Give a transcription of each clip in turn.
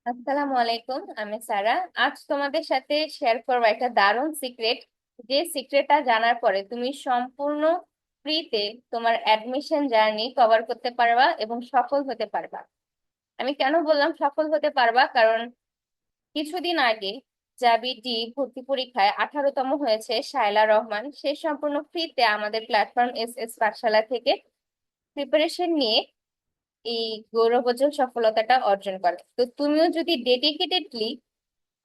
আসসালামু আলাইকুম, আমি সারা। আজ তোমাদের সাথে শেয়ার করবো একটা দারুণ সিক্রেট। যে সিক্রেটটা জানার পরে তুমি সম্পূর্ণ ফ্রিতে তোমার অ্যাডমিশন জার্নি কভার করতে পারবা এবং সফল হতে পারবা। আমি কেন বললাম সফল হতে পারবা, কারণ কিছুদিন আগে জাবি ডি ভর্তি পরীক্ষায় 18তম হয়েছে শায়লা রহমান। সে সম্পূর্ণ ফ্রিতে আমাদের প্ল্যাটফর্ম এস এস পাঠশালা থেকে প্রিপারেশন নিয়ে এই গৌরবোজ্জ্বল সফলতাটা অর্জন করে। তো তুমিও যদি ডেডিকেটেডলি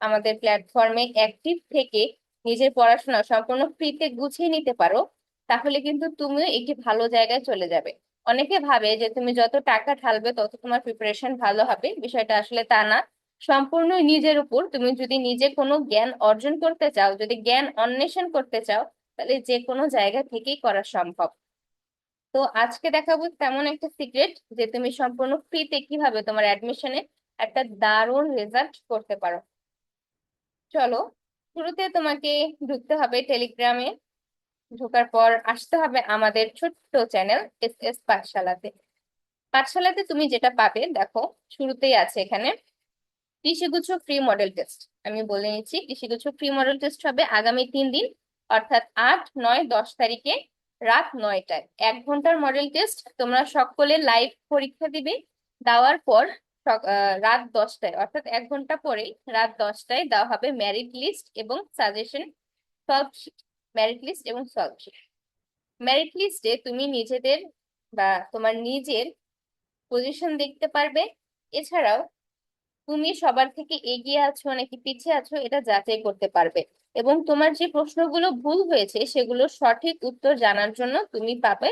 আমাদের প্ল্যাটফর্মে অ্যাক্টিভ থেকে নিজের পড়াশোনা সম্পূর্ণ ফ্রিতে গুছিয়ে নিতে পারো, তাহলে কিন্তু তুমিও একটি ভালো জায়গায় চলে যাবে। অনেকে ভাবে যে তুমি যত টাকা ঢালবে তত তোমার প্রিপারেশন ভালো হবে, বিষয়টা আসলে তা না। সম্পূর্ণ নিজের উপর। তুমি যদি নিজে কোনো জ্ঞান অর্জন করতে চাও, যদি জ্ঞান অন্বেষণ করতে চাও, তাহলে যে কোনো জায়গা থেকেই করা সম্ভব। তো আজকে দেখাবো তেমন একটা সিক্রেট যে তুমি সম্পূর্ণ ফ্রিতে কিভাবে তোমার অ্যাডমিশনে একটা দারুণ রেজাল্ট করতে পারো। চলো, শুরুতে তোমাকে ঢুকতে হবে টেলিগ্রামে। ঢোকার পর আসতে হবে আমাদের ছোট্ট চ্যানেল এস এস পাঠশালাতে। পাঠশালাতে তুমি যেটা পাবে দেখো, শুরুতেই আছে এখানে কৃষিগুচ্ছ ফ্রি মডেল টেস্ট। আমি বলে নিচ্ছি, কৃষিগুচ্ছ ফ্রি মডেল টেস্ট হবে আগামী 3 দিন, অর্থাৎ 8, 9, 10 তারিখে রাত 9টায় 1 ঘন্টার মডেল টেস্ট। তোমরা সকলে লাইভ পরীক্ষা দিবে। দেওয়ার পর রাত 10টায়, অর্থাৎ 1 ঘন্টা পরে রাত 10টায় দেওয়া হবে মেরিট লিস্ট এবং suggestion solve sheet. Merit list এবং সলভ শিট। মেরিট লিস্টে তুমি নিজেদের বা তোমার নিজের পজিশন দেখতে পারবে। এছাড়াও তুমি সবার থেকে এগিয়ে আছো নাকি পিছিয়ে আছো এটা যাচাই করতে পারবে। এবং তোমার যে প্রশ্নগুলো ভুল হয়েছে সেগুলো সঠিক উত্তর জানার জন্য তুমি পাবে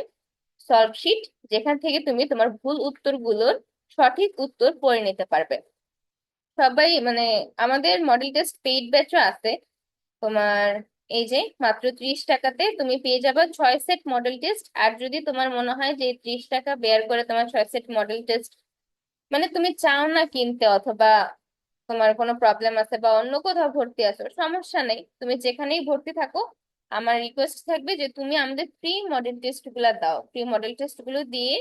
সলভ শিট, যেখান থেকে তুমি তোমার ভুল উত্তরগুলোর সঠিক উত্তর পড়ে নিতে পারবে। সবাই মানে আমাদের মডেল টেস্ট পেইড ব্যাচও আছে। তোমার এই যে মাত্র 30 টাকাতে তুমি পেয়ে যাবে 6 সেট মডেল টেস্ট। আর যদি তোমার মনে হয় যে 30 টাকা বের করে তোমার 6 সেট মডেল টেস্ট মানে তুমি চাও না কিনতে, অথবা তোমার কোনো প্রবলেম আছে বা অন্য কোথাও ভর্তি আছো, সমস্যা নেই, তুমি যেখানেই ভর্তি থাকো, আমার রিকোয়েস্ট থাকবে যে তুমি আমাদের ফ্রি মডেল টেস্ট গুলা দাও। ফ্রি মডেল টেস্ট গুলো দিয়ে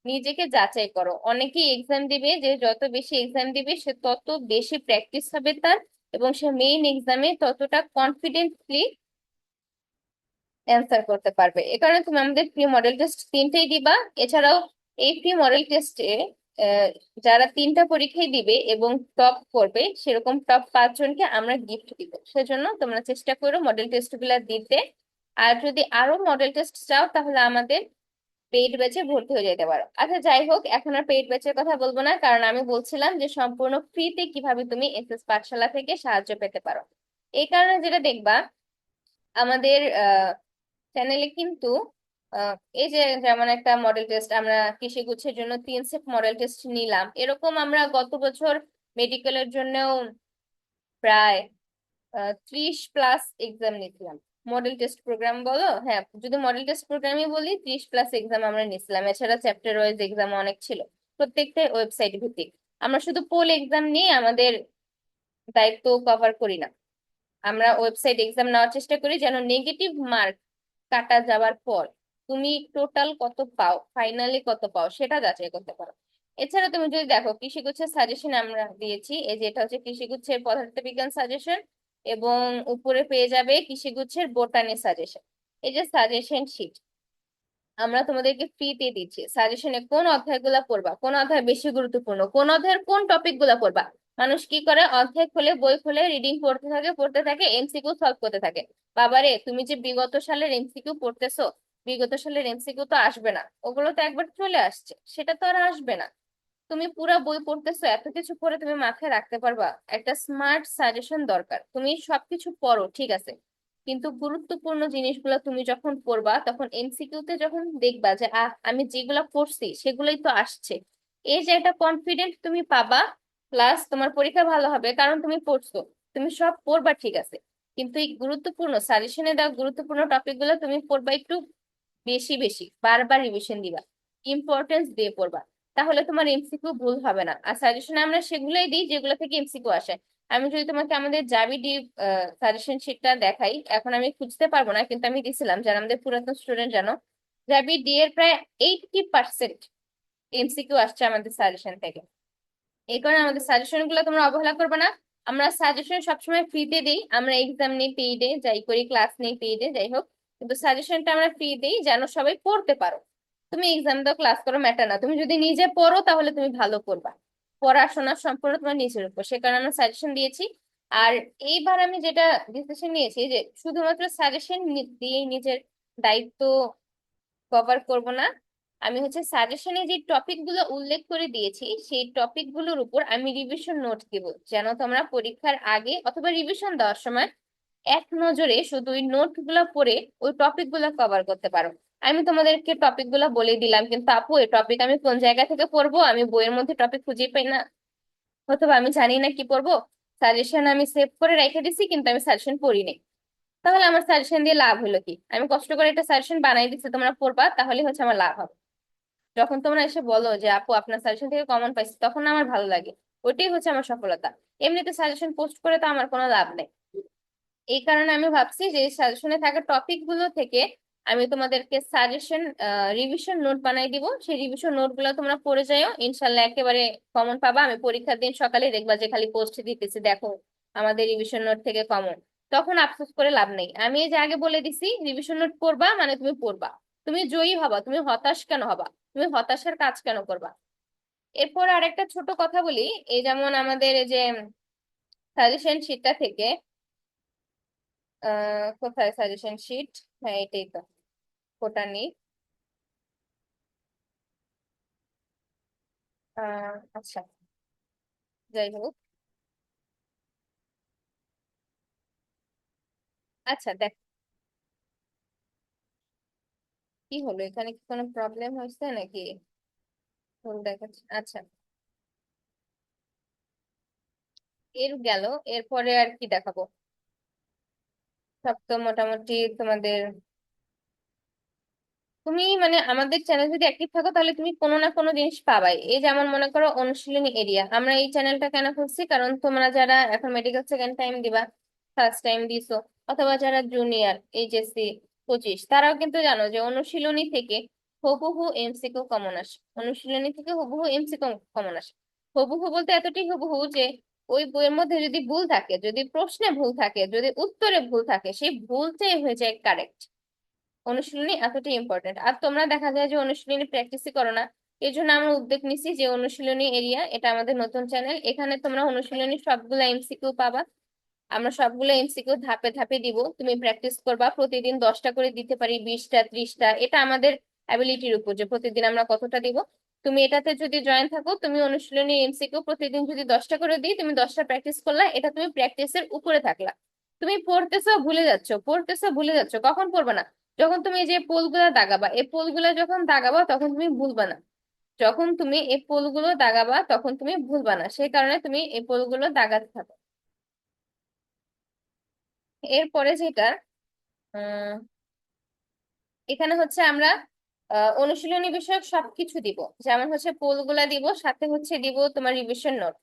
নিজেকে যাচাই করো। অনেকেই এক্সাম দিবে, যে যত বেশি এক্সাম দিবে সে তত বেশি প্র্যাকটিস হবে তার, এবং সে মেইন এক্সামে ততটা কনফিডেন্টলি অ্যান্সার করতে পারবে। এ কারণে তুমি আমাদের ফ্রি মডেল টেস্ট 3টেই দিবা। এছাড়াও এই ফ্রি মডেল টেস্টে যারা 3টা পরীক্ষায় দিবে এবং টপ করবে, সেরকম টপ 5 জনকে আমরা গিফট দিব। সেজন্য তোমরা চেষ্টা করো মডেল টেস্ট গুলা দিতে। আর যদি আরো মডেল টেস্ট চাও তাহলে আমাদের পেইড ব্যাচে ভর্তি হয়ে যেতে পারো। আচ্ছা, যাই হোক, এখন আর পেইড ব্যাচের কথা বলবো না, কারণ আমি বলছিলাম যে সম্পূর্ণ ফ্রিতে কিভাবে তুমি এস এস পাঠশালা থেকে সাহায্য পেতে পারো। এই কারণে যেটা দেখবা, আমাদের চ্যানেলে কিন্তু আহ, এই যে যেমন একটা মডেল টেস্ট আমরা কৃষি গুচ্ছের জন্য 3 সেট মডেল টেস্ট নিলাম, এরকম আমরা গত বছর মেডিকেলের জন্যও প্রায় 30+ এক্সাম নিয়েছিলাম। মডেল টেস্ট প্রোগ্রাম বলো, হ্যাঁ, যদি মডেল টেস্ট প্রোগ্রামই বলি, 30+ এক্সাম আমরা নিয়েছিলাম। এছাড়া চ্যাপ্টার ওয়াইজ এক্সাম অনেক ছিল, প্রত্যেকটাই ওয়েবসাইট ভিত্তিক। আমরা শুধু পোল এক্সাম নিয়ে আমাদের দায়িত্ব কভার করি না, আমরা ওয়েবসাইট এক্সাম নেওয়ার চেষ্টা করি যেন নেগেটিভ মার্ক কাটা যাওয়ার পর তুমি টোটাল কত পাও, ফাইনালি কত পাও সেটা যাচাই করতে পারো। এছাড়া তুমি যদি দেখো কৃষিগুচ্ছের সাজেশন আমরা দিয়েছি, এই যে এটা হচ্ছে কৃষিগুচ্ছের পদার্থবিজ্ঞান সাজেশন, এবং উপরে পেয়ে যাবে কৃষিগুচ্ছের বোটানি সাজেশন। এই যে সাজেশন শিট আমরা তোমাদেরকে ফ্রিতে দিচ্ছি। সাজেশনে কোন অধ্যায়গুলা পড়বা, কোন অধ্যায় বেশি গুরুত্বপূর্ণ, কোন অধ্যায়ের কোন টপিক গুলা পড়বা। মানুষ কি করে, অধ্যায় খুলে বই খুলে রিডিং পড়তে থাকে এমসিকিউ সলভ করতে থাকে। বাবারে, তুমি যে বিগত সালের এমসিকিউ পড়তেছো, বিগত সালের এমসিকিউ তো আসবে না, ওগুলো তো একবার চলে আসছে, সেটা তো আর আসবে না। তুমি পুরা বই পড়তেছো, এত কিছু পড়ে তুমি মাথায় রাখতে পারবা? একটা স্মার্ট সাজেশন দরকার। তুমি সবকিছু পড়ো ঠিক আছে, কিন্তু গুরুত্বপূর্ণ জিনিসগুলো তুমি যখন পড়বা তখন এমসিকিউ তে যখন দেখবা যে আমি যেগুলা পড়ছি সেগুলোই তো আসছে, এই যে একটা কনফিডেন্ট তুমি পাবা। প্লাস তোমার পরীক্ষা ভালো হবে, কারণ তুমি পড়ছো। তুমি সব পড়বা ঠিক আছে, কিন্তু এই গুরুত্বপূর্ণ সাজেশনে দেওয়া গুরুত্বপূর্ণ টপিক গুলো তুমি পড়বা একটু বেশি বেশি, বারবার রিভিশন দিবা, ইম্পর্টেন্স দিয়ে পড়বা। তাহলে তোমার এমসিকিউ ভুল হবে না। আর সাজেশনে আমরা সেগুলোই দিই যেগুলো থেকে এমসিকিউ আসে। আমি যদি তোমাকে আমাদের জাবি ডি সাজেশন শিটটা দেখাই, এখন আমি খুঁজতে পারবো না, কিন্তু আমি দিছিলাম, যারা আমাদের পুরাতন স্টুডেন্ট জানো, জাবি ডি এর প্রায় 80% এমসিকিউ আসছে আমাদের সাজেশন থেকে। এই কারণে আমাদের সাজেশন গুলো তোমরা অবহেলা করবে না। আমরা সাজেশন সবসময় ফ্রিতে দিই, আমরা এক্সাম নেই পেইডে, যাই করি ক্লাস নেই পেইডে, যাই হোক, কিন্তু সাজেশনটা আমরা ফ্রি দিই যেন সবাই পড়তে পারো। তুমি এক্সাম দাও ক্লাস করো ম্যাটার না, তুমি যদি নিজে পড়ো তাহলে তুমি ভালো করবা। পড়াশোনা সম্পূর্ণ তোমার নিজের উপর, সে কারণে আমরা সাজেশন দিয়েছি। আর এইবার আমি যেটা ডিসিশন নিয়েছি যে শুধুমাত্র সাজেশন দিয়ে নিজের দায়িত্ব কভার করব না, আমি হচ্ছে সাজেশনে যে টপিক গুলো উল্লেখ করে দিয়েছি সেই টপিক গুলোর উপর আমি রিভিশন নোট দিব, যেন তোমরা পরীক্ষার আগে অথবা রিভিশন দেওয়ার সময় এক নজরে শুধু ওই নোট গুলো পড়ে ওই টপিক গুলো কভার করতে পারো। আমি তোমাদেরকে টপিক গুলো বলে দিলাম, কিন্তু আপু এই টপিক আমি কোন জায়গা থেকে পড়বো? আমি বইয়ের মধ্যে টপিক খুঁজে পাই না, অথবা আমি জানি না কি পড়বো। সাজেশন আমি সেভ করে রেখে দিছি কিন্তু আমি সাজেশন পড়িনি, তাহলে আমার সাজেশন দিয়ে লাভ হলো কি? আমি কষ্ট করে একটা সাজেশন বানাই দিচ্ছি, তোমরা পড়বা, তাহলে হচ্ছে আমার লাভ হবে। যখন তোমরা এসে বলো যে আপু আপনার সাজেশন থেকে কমন পাইছি, তখন আমার ভালো লাগে, ওইটাই হচ্ছে আমার সফলতা। এমনিতে সাজেশন পোস্ট করে তো আমার কোনো লাভ নেই। এই কারণে আমি ভাবছি যে সাজেশনে থাকা টপিক গুলো থেকে আমি তোমাদেরকে সাজেশন রিভিশন নোট বানাই দিব, সেই রিভিশন নোট গুলো তোমরা পড়ে যাও, ইনশাল্লাহ একেবারে কমন পাবা। আমি পরীক্ষার দিন সকালে দেখবা যে খালি পোস্ট দিতেছি, দেখো আমাদের রিভিশন নোট থেকে কমন। তখন আফসোস করে লাভ নেই, আমি এই যে আগে বলে দিছি রিভিশন নোট পড়বা মানে তুমি পড়বা, তুমি জয়ী হবা, তুমি হতাশ কেন হবা? তুমি হতাশার কাজ কেন করবা? এরপর আরেকটা ছোট কথা বলি, এই যেমন আমাদের এই যে সাজেশন শিটটা থেকে কোথায় সাজেশন শিট? হ্যাঁ এটাই তো, ওটা নেই। আচ্ছা, যাই হোক। আচ্ছা দেখ, কি হলো এখানে? কি কোনো প্রবলেম হয়েছে নাকি? ভুল দেখাচ্ছে, আচ্ছা। এর গেল, এরপরে আর কি দেখাবো? সব তো মোটামুটি তোমাদের, তুমি মানে আমাদের চ্যানেল যদি অ্যাক্টিভ থাকো তাহলে তুমি কোনো না কোনো জিনিস পাবাই। এই যেমন মনে করো অনুশীলনী এরিয়া, আমরা এই চ্যানেলটা কেন খুলছি? কারণ তোমরা যারা এখন মেডিকেল সেকেন্ড টাইম দিবা, ফার্স্ট টাইম দিছো, অথবা যারা জুনিয়র এইচএসসি 25, তারাও কিন্তু জানো যে অনুশীলনী থেকে হুবহু এমসিকিউ কমন আসে। অনুশীলনী থেকে হুবহু এমসিকিউ কমন আসে। হুবহু বলতে এতটাই হুবহু যে ওই বইয়ের মধ্যে যদি ভুল থাকে, যদি প্রশ্নে ভুল থাকে, যদি উত্তরে ভুল থাকে, সেই ভুলটাই হয়ে যায় কারেক্ট। অনুশীলনী এতটাই ইম্পর্টেন্ট। আর তোমরা দেখা যায় যে অনুশীলনী প্র্যাকটিসই করো না, এই জন্য আমরা উদ্যোগ নিছি যে অনুশীলনী এরিয়া, এটা আমাদের নতুন চ্যানেল, এখানে তোমরা অনুশীলনী সবগুলো এমসিকিউ পাবা। আমরা সবগুলো এমসিকিউ ধাপে ধাপে দিব, তুমি প্র্যাকটিস করবা। প্রতিদিন 10টা করে দিতে পারি, 20টা 30টা, এটা আমাদের অ্যাবিলিটির উপর যে প্রতিদিন আমরা কতটা দিব। তুমি এটাতে যদি জয়েন থাকো, তুমি অনুশীলনী এমসিকিউ প্রতিদিন যদি 10টা করে দিই, তুমি 10টা প্র্যাকটিস করলা, এটা তুমি প্র্যাকটিসের উপরে থাকলা। তুমি পড়তেছো ভুলে যাচ্ছ, পড়তেছো ভুলে যাচ্ছ, কখন পড়বা না? যখন তুমি এই যে পোলগুলা দাগাবা, এই পোলগুলা যখন দাগাবা তখন তুমি ভুলবা না। যখন তুমি এই পোলগুলো দাগাবা তখন তুমি ভুলবা না, সেই কারণে তুমি এই পোলগুলো দাগাতে থাকো। এরপরে যেটা, উম এখানে হচ্ছে আমরা অনুশীলনী বিষয়ক সবকিছু দিব, যেমন হচ্ছে পোলগুলা দিব, সাথে হচ্ছে দিব তোমার রিভিশন নোট,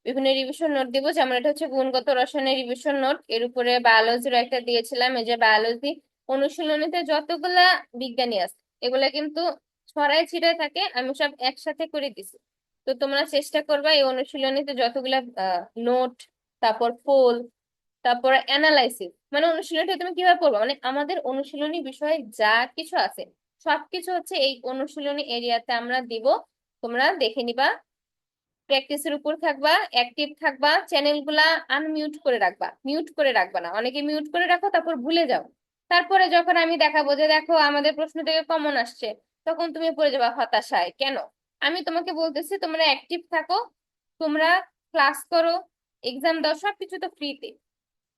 বিভিন্ন রিভিশন নোট দিব। যেমন এটা হচ্ছে গুণগত রসায়নের রিভিশন নোট, এর উপরে বায়োলজির একটা দিয়েছিলাম। এই যে বায়োলজি অনুশীলনীতে যতগুলা বিজ্ঞানী আছে এগুলা কিন্তু ছড়ায় ছিটায় থাকে, আমি সব একসাথে করে দিছি। তো তোমরা চেষ্টা করবা এই অনুশীলনীতে যতগুলা নোট, তারপর পোল, তারপরে অ্যানালাইসিস, মানে অনুশীলনীটা তুমি কিভাবে পড়বা, মানে আমাদের অনুশীলনী বিষয়ে যা কিছু আছে সবকিছু হচ্ছে এই অনুশীলনী এরিয়াতে আমরা দিব। তোমরা দেখে নিবা, প্র্যাকটিসের উপর থাকবা, অ্যাক্টিভ থাকবা, চ্যানেল গুলা আনমিউট করে রাখবা, মিউট করে রাখবা না। অনেকে মিউট করে রাখো তারপর ভুলে যাও, তারপরে যখন আমি দেখাবো যে দেখো আমাদের প্রশ্ন থেকে কমন আসছে, তখন তুমি পড়ে যাবা হতাশায়। কেন? আমি তোমাকে বলতেছি তোমরা অ্যাক্টিভ থাকো, তোমরা ক্লাস করো, এক্সাম দাও, সবকিছু তো ফ্রিতে,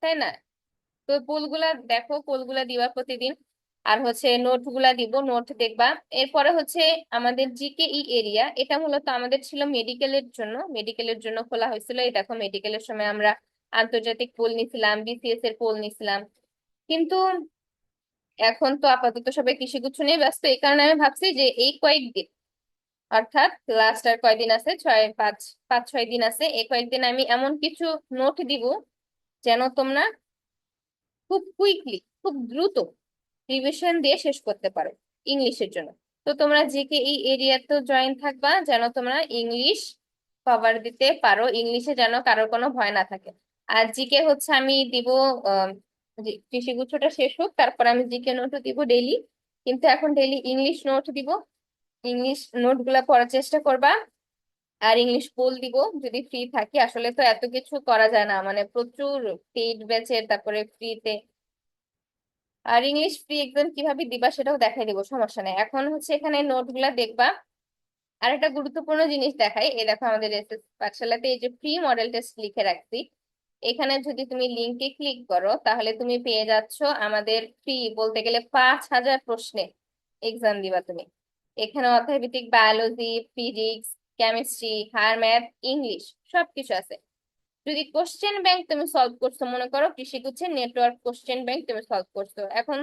তাই না? তো পোলগুলা দেখো, পোলগুলা দিবা প্রতিদিন। আর হচ্ছে নোট গুলা দিব, নোট দেখবা। এরপরে হচ্ছে আমাদের জিকে ই এরিয়া, এটা মূলত আমাদের ছিল মেডিকেলের জন্য, মেডিকেলের জন্য খোলা হয়েছিল। এই দেখো মেডিকেলের সময় আমরা আন্তর্জাতিক পোল নিছিলাম, বিসিএস এর পোল নিছিলাম, কিন্তু এখন তো আপাতত সবাই কৃষি গুচ্ছ নিয়ে ব্যস্ত। এই কারণে আমি ভাবছি যে এই কয়েকদিন, অর্থাৎ লাস্ট আর কয়দিন আছে, 5-6 দিন আছে, এই কয়েকদিন আমি এমন কিছু নোট দিব যেন তোমরা খুব কুইকলি, খুব দ্রুত রিভিশন দিয়ে শেষ করতে পারো ইংলিশের জন্য। তো তোমরা জিকে এই এরিয়াতে জয়েন থাকবা যেন তোমরা ইংলিশ কভার দিতে পারো, ইংলিশে যেন কারোর কোনো ভয় না থাকে। আর জিকে হচ্ছে আমি দিব, আহ, কৃষিগুচ্ছটা শেষ হোক তারপর আমি জিকে নোটও দিব ডেইলি। কিন্তু এখন ডেইলি ইংলিশ নোট দিব, ইংলিশ নোট গুলা পড়ার চেষ্টা করবা। আর ইংলিশ বল দিব যদি ফ্রি থাকি, আসলে তো এত কিছু করা যায় না, মানে প্রচুর পেইড ব্যাচের, তারপরে ফ্রিতে। আর ইংলিশ ফ্রি এক্সাম কিভাবে দিবা সেটাও দেখাই দিব, সমস্যা নেই। এখন হচ্ছে এখানে নোট গুলা দেখবা। আর একটা গুরুত্বপূর্ণ জিনিস দেখাই, এই দেখো আমাদের এসএস পাঠশালাতে এই যে ফ্রি মডেল টেস্ট লিখে রাখছি। এখানে যদি তুমি লিঙ্কে ক্লিক করো তাহলে তুমি পেয়ে যাচ্ছ আমাদের ফ্রি, বলতে গেলে 5,000 প্রশ্নে এক্সাম দিবা তুমি। এখানে অধ্যায়ভিত্তিক biology, physics, chemistry, higher math, English সবকিছু আছে। যদি কোশ্চেন ব্যাংক তুমি সলভ করছো, মনে করো কৃষিগুচ্ছের নেটওয়ার্ক কোশ্চেন ব্যাংক তুমি সলভ করছো, এখন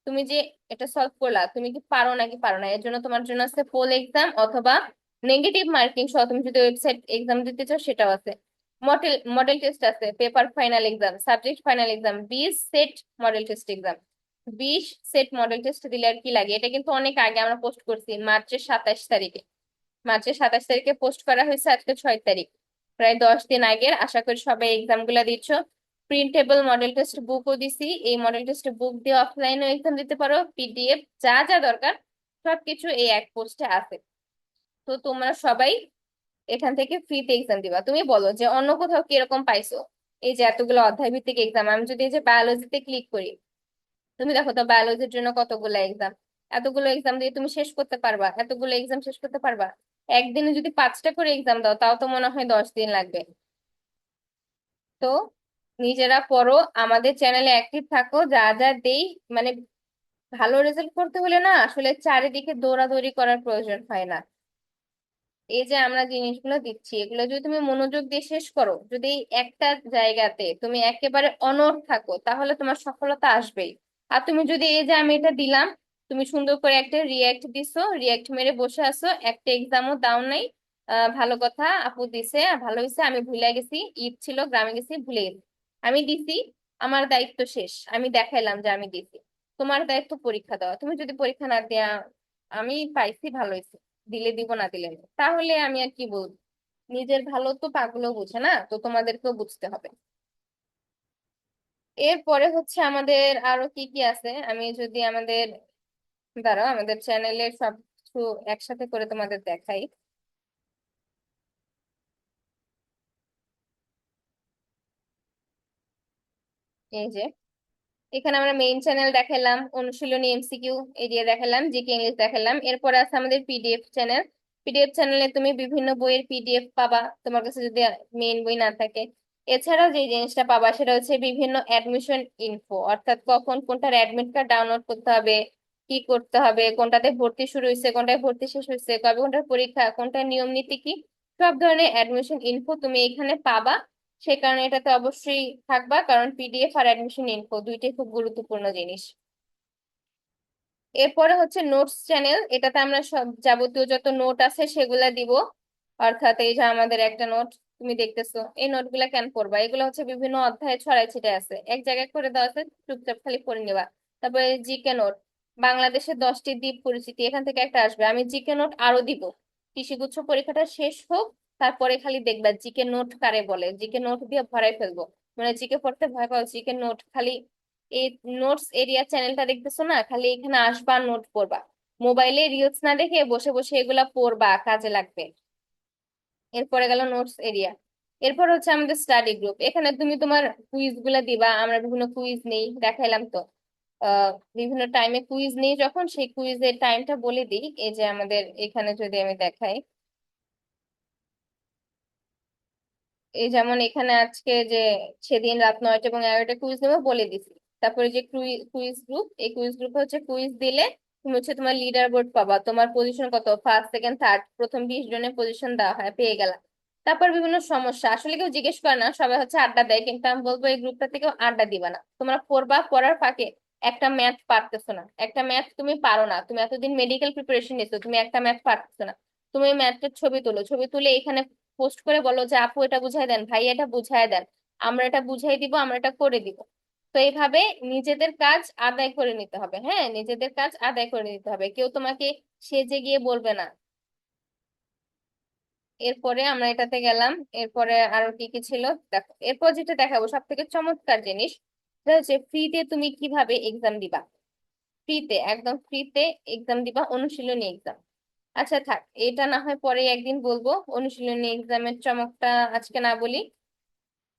তুমি যে এটা সলভ করলা, তুমি কি পারো নাকি পারো না, এর জন্য তোমার জন্য আছে পোল এক্সাম, অথবা নেগেটিভ মার্কিং সহ তুমি যদি ওয়েবসাইট এক্সাম দিতে চাও সেটাও আছে। মডেল মডেল টেস্ট আছে, paper final exam, subject final exam, 20 set model test exam. 20 set model test দিলে আর কি লাগে, এটা কিন্তু অনেক আগে আমরা পোস্ট করছি, মার্চের 27 তারিখে। মার্চের 27 তারিখে পোস্ট করা হয়েছে, আজকে 6 তারিখ, প্রায় 10 দিন আগের। আশা করি সবাই এক্সাম গুলা দিচ্ছ। প্রিন্টেবল মডেল টেস্ট বুকও দিছি, এই মডেল টেস্ট বুক দিয়ে অফলাইনেও এক্সাম দিতে পারো, পিডিএফ যা যা দরকার সবকিছু এই এক পোস্টে আছে। তো তোমরা সবাই এখান থেকে ফ্রিতে এক্সাম দিবা। তুমি বলো যে অন্য কোথাও কিরকম পাইছো এই যে এতগুলো অধ্যায় ভিত্তিক এক্সাম। আমি যদি এই যে বায়োলজিতে ক্লিক করি, তুমি দেখো তো বায়োলজির জন্য কতগুলো এক্সাম। এতগুলো এক্সাম দিয়ে তুমি শেষ করতে পারবা? এতগুলো এক্সাম শেষ করতে পারবা? একদিনে যদি 5টা করে এক্সাম দাও তাও তো মনে হয় 10 দিন লাগবে। তো নিজেরা পড়ো, আমাদের চ্যানেলে অ্যাক্টিভ থাকো, যা যা দেই, মানে ভালো রেজাল্ট করতে হলে না আসলে চারিদিকে দৌড়াদৌড়ি করার প্রয়োজন হয় না। এই যে আমরা জিনিসগুলো দিচ্ছি এগুলো যদি তুমি মনোযোগ দিয়ে শেষ করো, যদি এই একটা জায়গাতে তুমি একেবারে অনড় থাকো, তাহলে তোমার সফলতা আসবেই। আর তুমি যদি এই যে আমি এটা দিলাম, তুমি সুন্দর করে একটা রিয়াক্ট দিছো, রিয়াক্ট মেরে বসে আছো, একটা এক্সামও দাও নাই, ভালো কথা, আপু দিছে ভালো হয়েছে, আমি ভুলে গেছি, ঈদ ছিল গ্রামে গেছি ভুলে গেছি, আমি দিছি, আমার দায়িত্ব শেষ, আমি দেখাইলাম যে আমি দিছি। তোমার দায়িত্ব পরীক্ষা দেওয়া, তুমি যদি পরীক্ষা না দেয়া, আমি পাইছি ভালো হয়েছে, দিলে দিব না দিলে নেই, তাহলে আমি আর কি বলবো? নিজের ভালো তো পাগলও বুঝে না, তো তোমাদেরকেও বুঝতে হবে। এরপরে হচ্ছে আমাদের আরো কি কি আছে, আমি যদি আমাদের, দাঁড়াও আমাদের চ্যানেলের সব কিছু একসাথে করে তোমাদের দেখাই। এই যে এখানে আমরা মেইন চ্যানেল দেখালাম, অনুশীলনী এমসিকিউ এরিয়া দেখালাম, জিকে ইংলিশ দেখালাম। এরপর আছে আমাদের পিডিএফ চ্যানেল। পিডিএফ চ্যানেলে তুমি বিভিন্ন বইয়ের পিডিএফ পাবা, তোমার কাছে যদি মেইন বই না থাকে। এছাড়াও যে জিনিসটা পাবা সেটা হচ্ছে বিভিন্ন অ্যাডমিশন ইনফো, অর্থাৎ কখন কোনটার অ্যাডমিট কার্ড ডাউনলোড করতে হবে, কি করতে হবে, কোনটাতে ভর্তি শুরু হয়েছে, কোনটায় ভর্তি শেষ হয়েছে, কবে কোনটার পরীক্ষা, কোনটার নিয়ম নীতি কি, সব ধরনের অ্যাডমিশন ইনফো তুমি এখানে পাবা। সে কারণে এটাতে অবশ্যই থাকবা, কারণ পিডিএফ আর অ্যাডমিশন ইনফো দুইটাই খুব গুরুত্বপূর্ণ জিনিস। এরপরে হচ্ছে নোটস চ্যানেল, এটাতে আমরা সব যাবতীয় যত নোট আছে সেগুলা দিব। অর্থাৎ এই যে আমাদের একটা নোট তুমি দেখতেছো, এই নোটগুলা কেন পড়বা, এগুলো হচ্ছে বিভিন্ন অধ্যায়ে ছড়াই ছিটাই আছে, এক জায়গায় করে দেওয়া আছে, চুপচাপ খালি পড়ে নিবা। তারপরে জিকে নোট, বাংলাদেশের 10টি দ্বীপ পরিচিতি, এখান থেকে একটা আসবে, আমি জিকে নোট আরো দিব। কৃষিগুচ্ছ পরীক্ষাটা শেষ হোক, তারপরে খালি দেখবা জিকে নোট কারে বলে, জিকে নোট দিয়ে ভরাই ফেলবো। মানে জিকে পড়তে ভয় পাও, জিকে নোট খালি এই নোটস এরিয়া চ্যানেলটা দেখতেছো না, খালি এখানে আসবা নোট পড়বা, মোবাইলে রিলস না দেখে বসে বসে এগুলা পড়বা, কাজে লাগবে। এরপরে গেল নোটস এরিয়া। এরপর হচ্ছে আমাদের স্টাডি গ্রুপ, এখানে তুমি তোমার কুইজ গুলা দিবা, আমরা বিভিন্ন কুইজ নেই, দেখাইলাম তো। আহ বিভিন্ন টাইমে কুইজ নেই, যখন সেই কুইজের টাইমটা বলে দিই, এই যে আমাদের এখানে যদি আমি দেখাই, এই যেমন এখানে আজকে যে সেদিন রাত 9টা এবং 11টা কুইজ নেবো বলে দিছি। তারপরে যে কুইজ গ্রুপ, এই কুইজ গ্রুপে হচ্ছে কুইজ দিলে তুমি হচ্ছে তোমার লিডার বোর্ড পাবা, তোমার পজিশন কত, ফার্স্ট সেকেন্ড থার্ড, প্রথম 20 জনের পজিশন দেওয়া হয়, পেয়ে গেলা। তারপর বিভিন্ন সমস্যা, আসলে কেউ জিজ্ঞেস করে না, সবাই হচ্ছে আড্ডা দেয়, কিন্তু আমি বলবো এই গ্রুপটা থেকেও আড্ডা দিবা না, তোমরা পড়বা, পড়ার ফাঁকে একটা ম্যাথ পারতেছো না, একটা ম্যাথ তুমি পারো না, তুমি এতদিন মেডিকেল প্রিপারেশন নিছো, তুমি একটা ম্যাথ পারতেছো না, তুমি ম্যাথের ছবি তোলো, ছবি তুলে এখানে পোস্ট করে বলো যে আপু এটা বুঝাই দেন, ভাই এটা বুঝাই দেন, আমরা এটা বুঝাই দিব, আমরা এটা করে দিব। তো এইভাবে নিজেদের কাজ আদায় করে নিতে হবে, হ্যাঁ নিজেদের কাজ আদায় করে নিতে হবে, কেউ তোমাকে সেজে গিয়ে বলবে না। এরপরে আমরা এটাতে গেলাম। এরপরে আরো কি কি ছিল দেখো, এরপর যেটা দেখাবো সব থেকে চমৎকার জিনিস, সেটা হচ্ছে ফ্রিতে তুমি কিভাবে এক্সাম দিবা। ফ্রিতে, একদম ফ্রিতে এক্সাম দিবা, অনুশীলনী এক্সাম। আচ্ছা থাক, এটা না হয় পরে একদিন বলবো, অনুশীলনী এক্সামের চমকটা আজকে না বলি।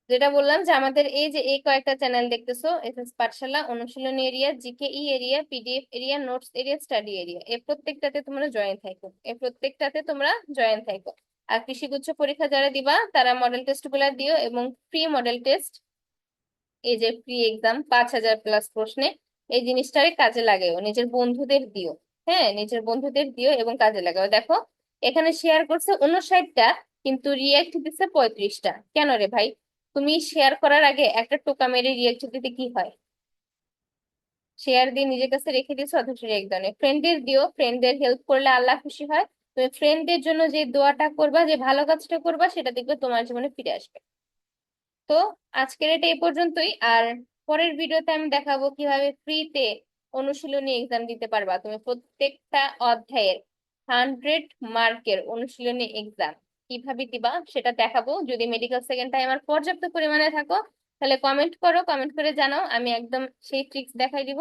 যেটা বললাম যে আমাদের এই যে এই কয়েকটা চ্যানেল দেখতেছো, এসএস পাঠশালা, অনুশীলনী area, GKE area, PDF area, notes area, study area, এই প্রত্যেকটাতে তোমরা জয়েন থাকো, এই প্রত্যেকটাতে তোমরা জয়েন থাকো। আর কৃষিগুচ্ছ পরীক্ষা যারা দিবা তারা মডেল টেস্ট গুলা দিও, এবং ফ্রি মডেল টেস্ট, এই যে ফ্রি এক্সাম 5,000+ প্রশ্নে, এই জিনিসটাই কাজে লাগাও, নিজের বন্ধুদের দিও। হ্যাঁ, নিজের বন্ধুদের দিও এবং কাজে লাগাও। দেখো এখানে শেয়ার করছে 59টা, কিন্তু রিয়াক্ট দিচ্ছে 35টা। কেন রে ভাই? তুমি শেয়ার করার আগে একটা টোকা মেরে রিয়াক্ট দিতে কি হয়? শেয়ার দিয়ে নিজের কাছে রেখে দিয়েছো, অথচ রিয়াক্ট দাও। ফ্রেন্ডদের দিও, ফ্রেন্ডদের হেল্প করলে আল্লাহ খুশি হয়। তুমি ফ্রেন্ডদের জন্য যে দোয়াটা করবা, যে ভালো কাজটা করবা, সেটা দেখবে তোমার জীবনে ফিরে আসবে। তো আজকের এটা এই পর্যন্তই। আর পরের ভিডিওতে আমি দেখাবো কিভাবে ফ্রিতে অনুশীলনী এক্সাম দিতে পারবা তুমি, প্রত্যেকটা অধ্যায়ের 100 মার্কের অনুশীলনী এক্সাম কিভাবে দিবা সেটা দেখাবো। যদি মেডিকেল সেকেন্ড টাইমার পর্যাপ্ত পরিমাণে থাকো, তাহলে কমেন্ট করো, কমেন্ট করে জানাও, আমি একদম সেই ট্রিক্স দেখাই দিব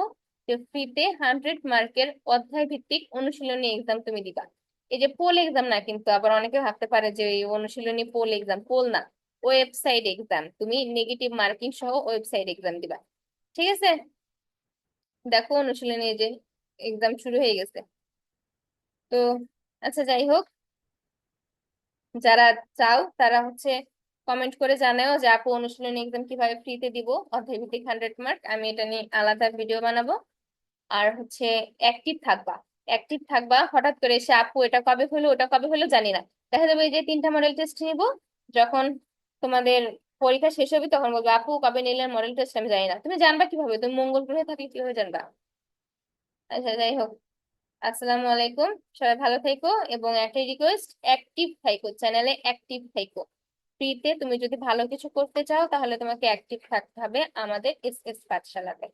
যে ফ্রিতে 100 মার্কের অধ্যায় ভিত্তিক অনুশীলনী এক্সাম তুমি দিবা। এই যে পোল এক্সাম না, কিন্তু আবার অনেকে ভাবতে পারে যে এই অনুশীলনী পোল এক্সাম, পোল না, ওয়েবসাইট এক্সাম, তুমি নেগেটিভ মার্কিং সহ ওয়েবসাইট এক্সাম দিবা। ঠিক আছে? দেখো অনুশীলনী এই যে এক্সাম শুরু হয়ে গেছে। তো আচ্ছা, যাই হোক, যারা চাও তারা হচ্ছে কমেন্ট করে জানাও যে আপু অনুশীলনী এক্সাম কিভাবে ফ্রিতে দিব, অধ্যায় ভিত্তিক 100 মার্ক, আমি এটা নিয়ে আলাদা ভিডিও বানাবো। আর হচ্ছে অ্যাক্টিভ থাকবা, অ্যাক্টিভ থাকবা। হঠাৎ করে এসে আপু এটা কবে হলো, ওটা কবে হলো জানি না, দেখা যাবে এই যে 3টা মডেল টেস্ট নিব, যখন তোমাদের পরীক্ষা শেষ হবে তখন বলবো আপু কবে নিলেন মডেল টেস্ট, আমি জানি না। তুমি জানবা কিভাবে? তুমি মঙ্গল গ্রহে থাকলে কিভাবে জানবা? আচ্ছা যাই হোক, আসসালামু আলাইকুম, সবাই ভালো থেকো। এবং একটাই রিকোয়েস্ট, অ্যাক্টিভ থাইকো, চ্যানেলে অ্যাক্টিভ থাইকো। ফ্রিতে তুমি যদি ভালো কিছু করতে চাও তাহলে তোমাকে অ্যাক্টিভ থাকতে হবে আমাদের এস এস পাঠশালাতে।